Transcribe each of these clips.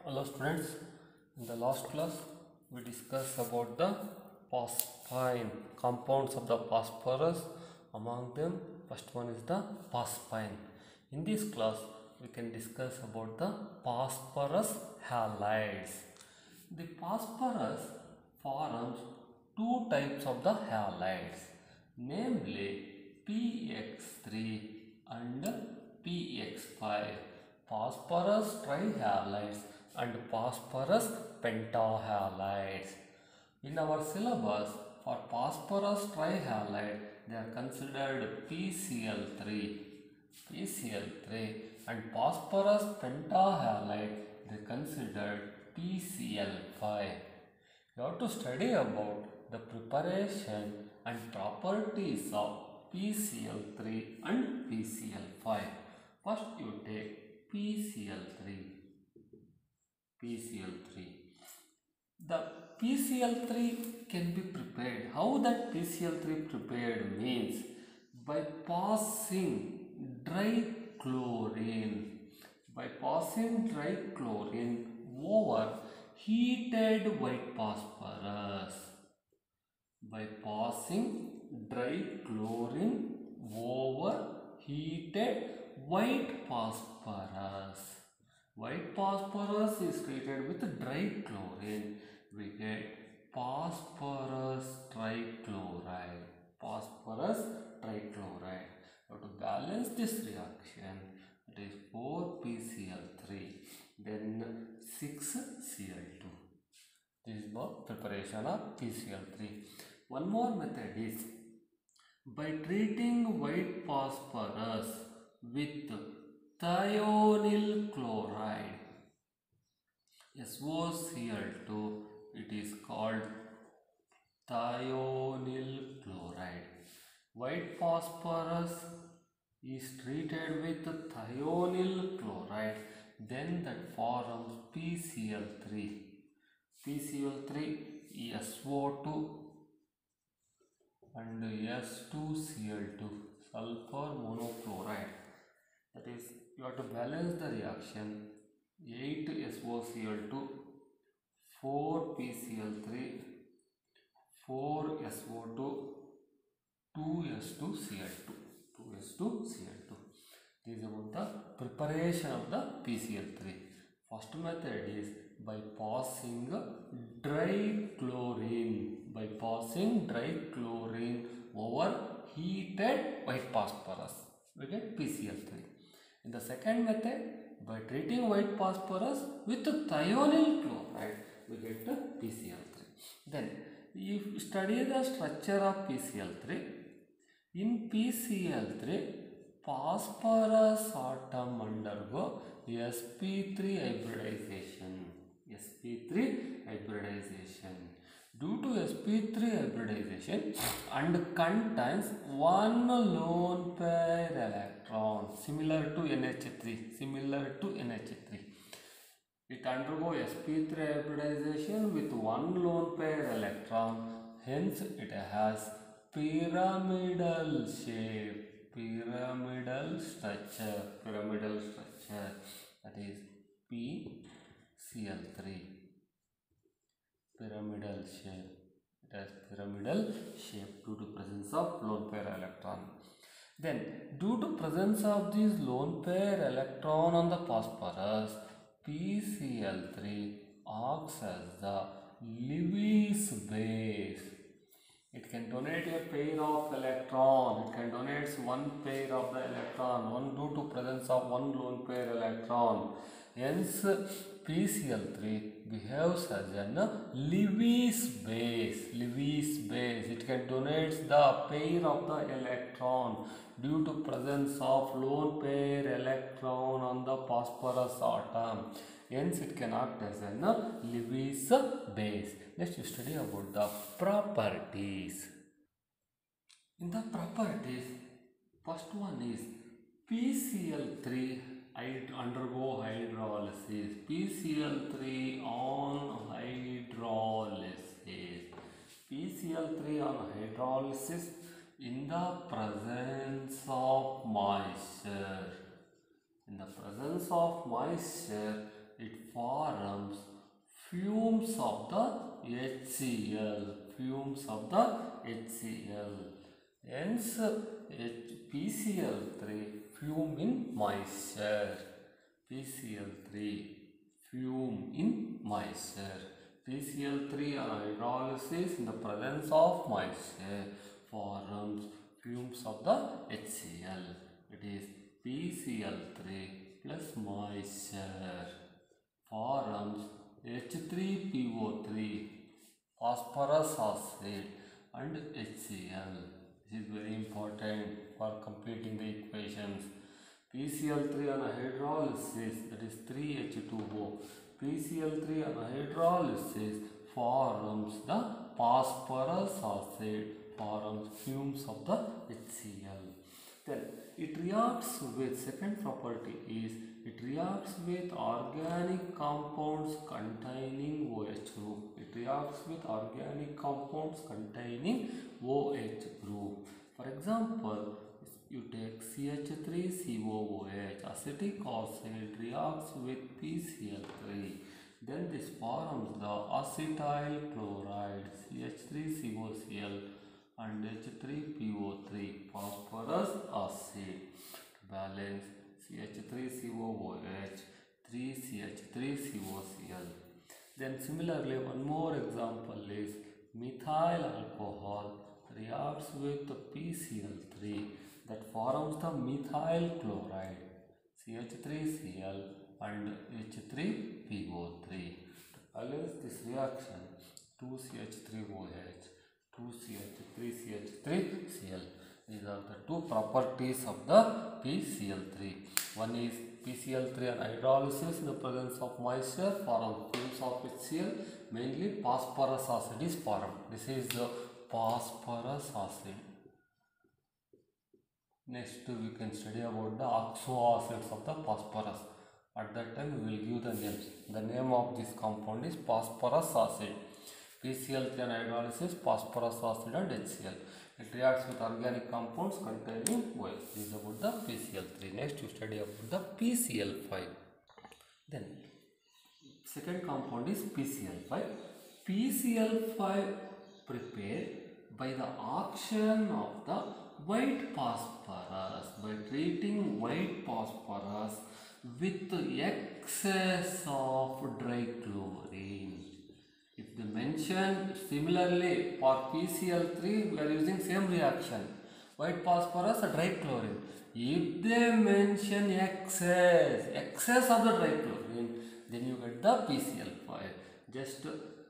Hello students, in the last class we discussed about the phosphine compounds of the phosphorus. Among them first one is the phosphine. In this class we can discuss about the phosphorus halides. The phosphorus forms two types of the halides, namely PX3 and PX5. Phosphorus trihalides and phosphorus pentahalides. In our syllabus, for phosphorus trihalide, they are considered PCl3, and phosphorus pentahalide, they are considered PCl5. You have to study about the preparation and properties of PCl3 and PCl5. First you take PCl3. The PCl3 can be prepared. How that PCl3 prepared means by passing dry chlorine. Over heated white phosphorus. By passing dry chlorine over heated white phosphorus. White phosphorus is treated with dry chlorine. We get phosphorus trichloride. Now to balance this reaction, it is 4PCl3, then 6Cl2. This is the preparation of PCl3. One more method is by treating white phosphorus with thionyl chloride, SOCl2, it is called thionyl chloride. White phosphorus is treated with thionyl chloride, then that forms PCl3, SO2 and S2Cl2, sulfur monochloride. That is, you have to balance the reaction. 8SOCl2, 4PCl3, 4SO2, 2S2Cl2. This is about the preparation of the PCl3. First method is by passing dry chlorine. Over heated white phosphorus, we get PCl3. In the second method, by treating white phosphorus with thionyl chloride, we get the PCl3. Then, if you study the structure of PCl3, in PCl3, phosphorus atom undergo sp3 hybridization. Due to sp3 hybridization and contains one lone pair electron similar to NH3. It undergoes sp3 hybridization with one lone pair electron. Hence, it has pyramidal shape, pyramidal structure. That is PCl3. Pyramidal shape. It has pyramidal shape due to presence of lone pair electron. Then, due to presence of this lone pair electron on the phosphorus, PCl3 acts as the Lewis base. It can donate a pair of electron. It can donate one pair of the electron, due to presence of one lone pair electron. Hence, PCl3 behaves as a Lewis base. It can donate the pair of the electron due to presence of lone pair electron on the phosphorus atom. Hence, it can act as a Lewis base. Next, you study about the properties. In the properties, first one is PCl3 undergo hydrolysis. PCl3 on hydrolysis in the presence of moisture. It forms fumes of the HCl. Fumes of the HCl. Hence, PCl3 fume in moisture. PCl3 fume in moisture. PCl3 on hydrolysis in the presence of moisture forms fumes of the HCl. It is PCl3 plus moisture forms H3PO3, phosphorus acid and HCl. This is very important for completing the equations. PCl3 on hydrolysis, that is 3H2O. PCl3 on hydrolysis forms the phosphorus acid, forms fumes of the HCl. Then it reacts with, second property is, it reacts with organic compounds containing OH group. It reacts with organic compounds containing OH group. For example, you take CH3COOH, acetic acid reacts with PCl3. Then this forms the acetyl chloride, CH3COCl and H3PO3, phosphorus acid. To balance CH3COOH, 3CH3COCl. Then similarly, one more example is methyl alcohol reacts with the PCl3, that forms the methyl chloride, CH3Cl and H3PO3. To balance this reaction, 2CH3OH, 2CH3CH3Cl. These are the two properties of the PCl3. One is PCl3 on hydrolysis in the presence of moisture forms fumes of HCl. Mainly phosphorus acid is formed. This is the phosphorus acid. Next we can study about the oxo acids of the phosphorus. At that time we will give the names. The name of this compound is phosphorus acid. PCl3 on hydrolysis, phosphorus acid and HCl. It reacts with organic compounds containing OH. This is about the PCl3. Next you study about the PCl5. Then second compound is PCl5. PCl5 prepared by the action of the white phosphorus, by treating white phosphorus with excess of dichlorine. If they mention similarly for PCl3, we are using same reaction, white phosphorus dichlorine. If they mention excess of the dichlorine, then you get the PCl5. Just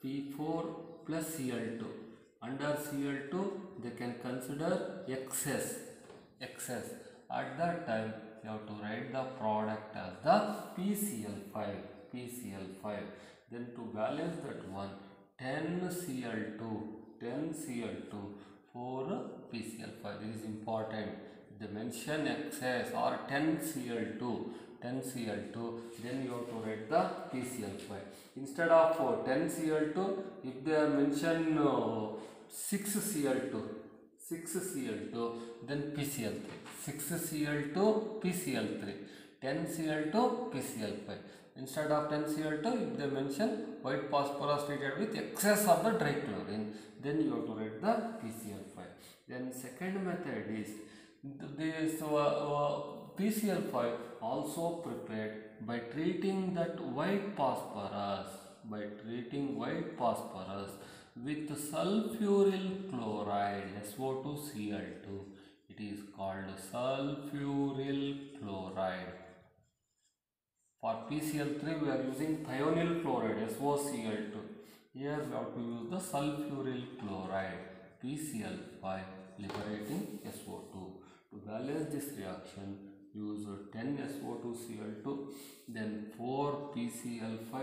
P4 plus Cl2. Under Cl2, they can consider excess. At that time, you have to write the product as the PCl5. Then to balance that one, 10 Cl2, 4 PCl5. This is important. If they mention excess or 10 Cl2, then you have to write the PCl5. Instead of 10 Cl2, if they mention 6 Cl2, then PCl3. 6 Cl2, PCl3. 10 Cl2, PCl5. Instead of 10 Cl2, if they mention white phosphorus treated with excess of the dichlorine, then you have to write the PCl5. Then second method is this PCl5 also prepared by treating that white phosphorus, with sulfuryl chloride, SO2Cl2. It is called sulfuryl chloride. For PCl3 we are using thionyl chloride, SOCl2. Here we have to use the sulfuryl chloride, PCl5, liberating SO2. To balance this reaction, use 10 SO2Cl2, then 4 PCl5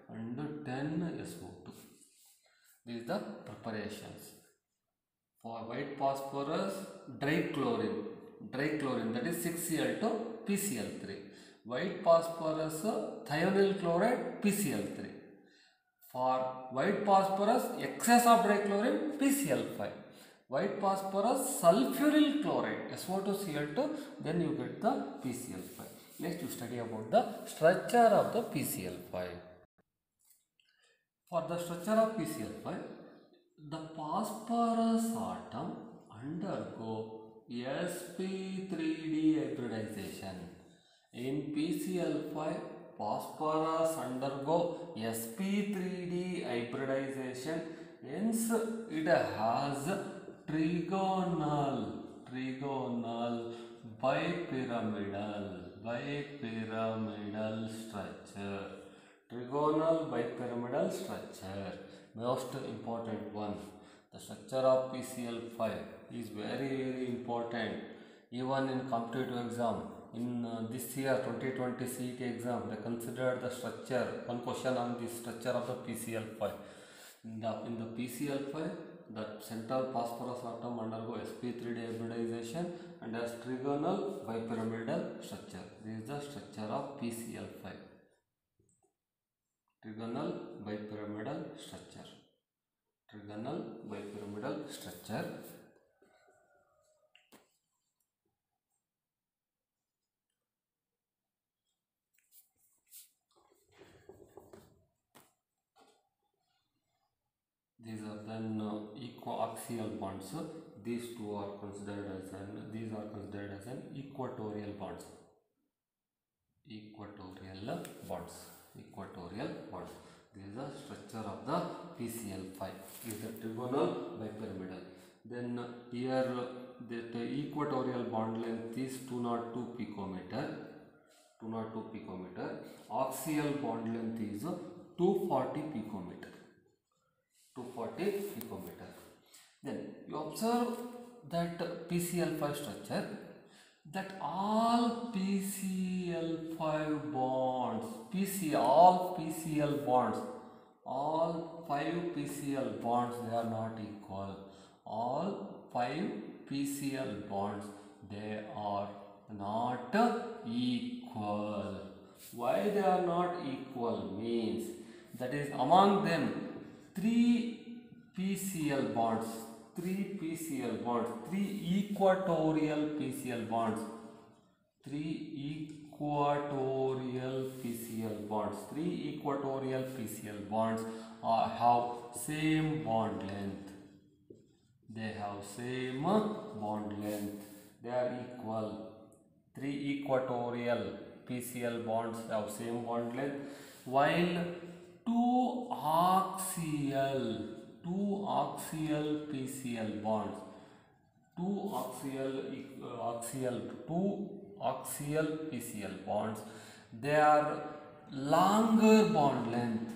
and 10 SO2. These are the preparations. For white phosphorus, dichlorine, that is 6Cl2, PCl3. White phosphorus, thionyl chloride, PCl3. For white phosphorus, excess of dichlorine, PCl5. White phosphorus, sulfuryl chloride, SO2Cl2, then you get the PCl5. Next you study about the structure of the PCl5. For the structure of PCl5, the phosphorus atom undergo sp3d hybridization. In PCl5, phosphorus undergo sp3d hybridization. Hence, it has trigonal bipyramidal structure. Trigonal bipyramidal structure, most important one. The structure of PCl5 is very important. Even in competitive exam, in this year 2020 CET exam, they considered the structure, one question on the structure of the PCl5. In the PCl5, the central phosphorus atom undergo sp3d hybridization and has trigonal bipyramidal structure. This is the structure of PCl5. Trigonal bipyramidal structure. Trigonal bipyramidal structure. These are then equiaxial bonds. These two are considered as an equatorial bonds. Equatorial bonds. This is the structure of the PCl5. Is the trigonal bipyramidal. Then here that equatorial bond length is 202 picometer. Axial bond length is 240 picometer. Then you observe that PCl5 structure, that all PCl5 bonds, all 5 PCl bonds, they are not equal. All 5 PCl bonds, they are not equal. Why they are not equal means, that is among them 3 PCl bonds, 3 equatorial PCl bonds, 3 equatorial PCl bonds have same bond length. They have same bond length. They are equal. 3 equatorial PCl bonds have same bond length, while 2 axial PCl bonds, 2 axial PCl bonds, they are longer bond length.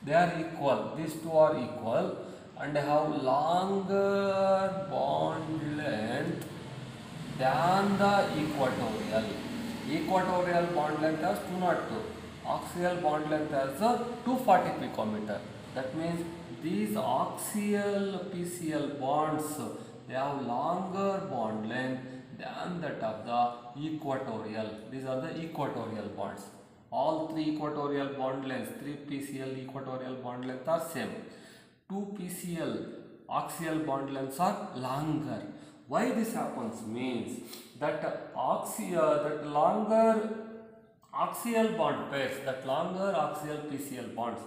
They are equal. These two are equal and have longer bond length than the equatorial. Equatorial bond length has 202. Axial bond length has 240 picometer. That means these axial PCl bonds, they have longer bond length than that of the equatorial. These are the equatorial bonds. All 3 equatorial bond lengths, 3 PCl equatorial bond lengths are same. 2 PCl axial bond lengths are longer. Why this happens means that longer axial bond pairs, longer axial PCl bonds,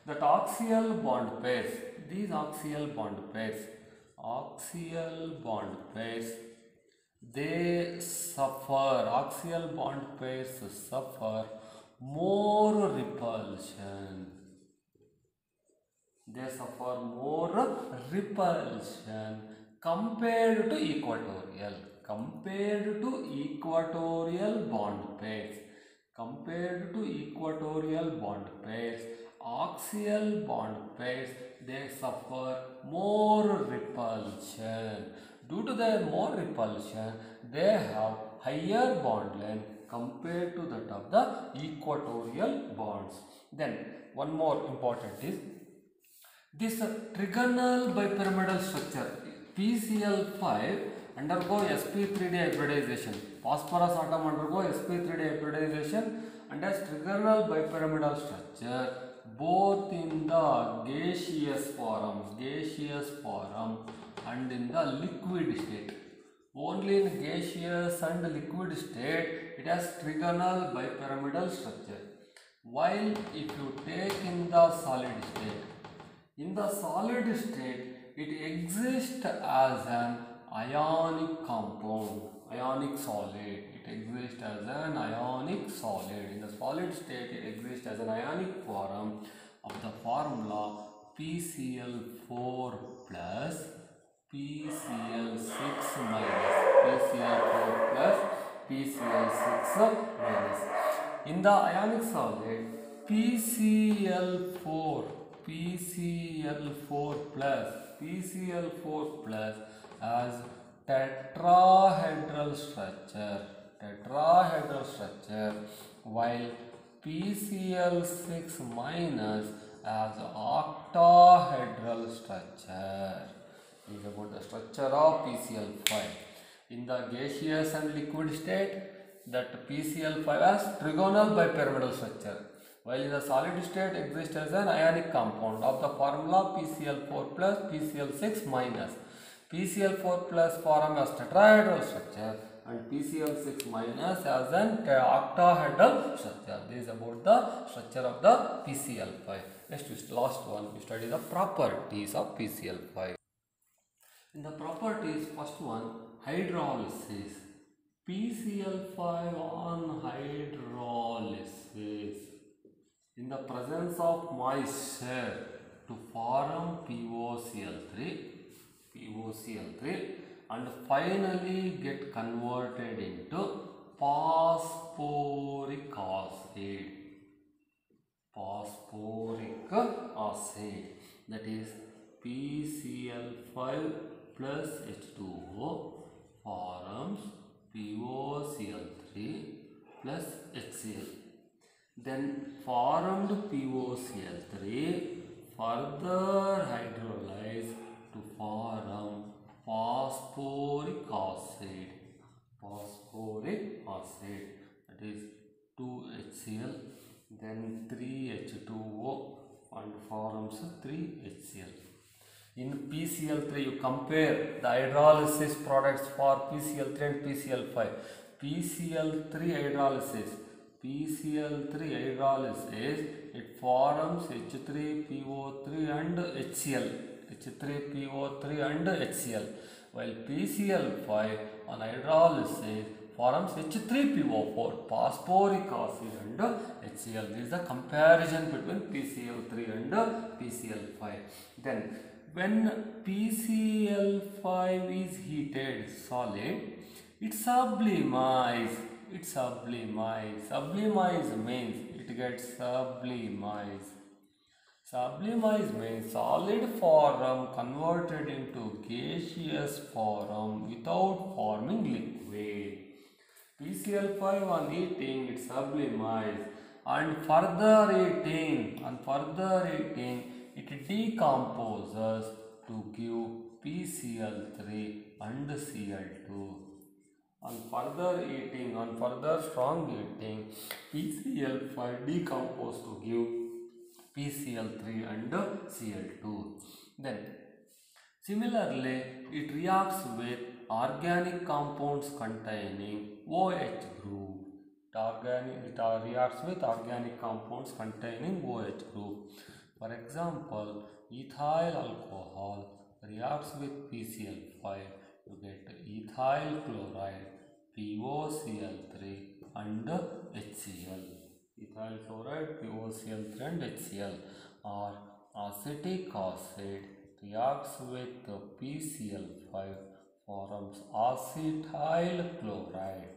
axial bond pairs, these axial bond pairs, they suffer, axial bond pairs suffer more repulsion. They suffer more repulsion compared to equatorial bond pairs. Axial bond pairs, they suffer more repulsion. Due to their more repulsion, they have higher bond length compared to that of the equatorial bonds. Then one more important is this trigonal bipyramidal structure. PCl5 undergo sp3d hybridization. Phosphorus atom undergo sp3d hybridization and has trigonal bipyramidal structure both in the gaseous form and in the liquid state. Only in gaseous and liquid state it has trigonal bipyramidal structure. While if you take in the solid state, it exists as an ionic compound, ionic solid. It exists as an ionic solid. In the solid state, it exists as an ionic form of the formula PCl4 plus PCl6 minus, PCl4 plus PCl6 minus. In the ionic solid, PCl4 plus has tetrahedral structure, while PCl6 minus has octahedral structure. This is about the structure of PCl5. In the gaseous and liquid state, that PCl5 has trigonal bipyramidal structure, while in the solid state exists as an ionic compound of the formula PCl4 plus PCl6 minus. PCl4 plus form has tetrahedral structure and PCl6 minus has an octahedral structure. This is about the structure of the PCl5. Next, last one, we study the properties of PCl5. In the properties, first one, hydrolysis. PCl5 on hydrolysis in the presence of moisture to form POCl3 and finally get converted into phosphoric acid, that is PCl5 plus H2O forms POCl3 plus HCl. Then formed POCl3 further hydrolyzed to form phosphoric acid, that is 2HCl, then 3H2O and forms 3HCl. In PCl3, you compare the hydrolysis products for PCl3 and PCl5. PCl3 hydrolysis, it forms H3PO3 and HCl, while PCl5 on hydrolysis forms H3PO4, phosphoric acid and HCl. This is the comparison between PCl3 and PCl5. Then when PCl5 is heated solid, it sublimizes. Sublimize means it gets sublimized. Sublimize means solid form converted into gaseous form without forming liquid. PCl5 on heating, it sublimizes, and further heating it decomposes to give PCl3 and Cl2. On further strong heating, PCl5 decomposes to give PCl3 and Cl2. Then similarly, it reacts with organic compounds containing OH group. It reacts with organic compounds containing OH group. For example, ethyl alcohol reacts with PCl5. You get ethyl chloride, POCl3 and HCl. Ethyl chloride, POCl3 and HCl. Or acetic acid reacts with PCl5, forms acetyl chloride,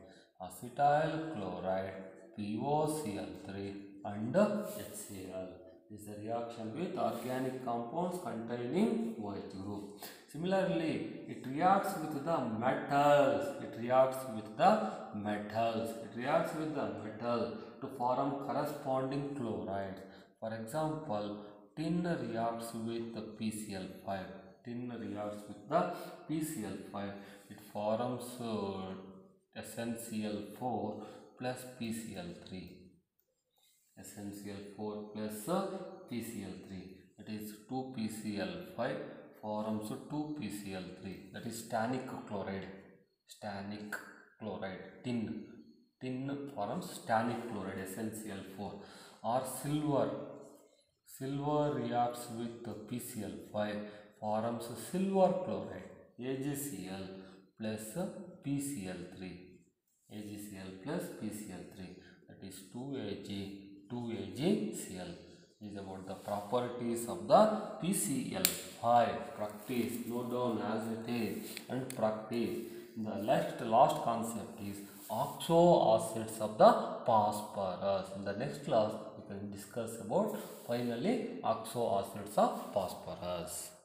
POCl3 and HCl. This is a reaction with organic compounds containing OH group. Similarly, it reacts with the metals. It reacts with the metal to form corresponding chlorides. For example, tin reacts with the PCl5. It forms SnCl4 plus PCl3. SnCl4 plus PCl3, that is 2PCl5 forms 2PCl3, that is stannic chloride. Tin forms stannic chloride, SnCl4. or silver reacts with PCl5 forms silver chloride AgCl plus PCl3. AgCl plus PCl3, that is 2AgCl. Is about the properties of the PCl5. Practice, note down as it is and practice. The last concept is oxo acids of the phosphorus. In the next class we can discuss about finally oxo acids of phosphorus.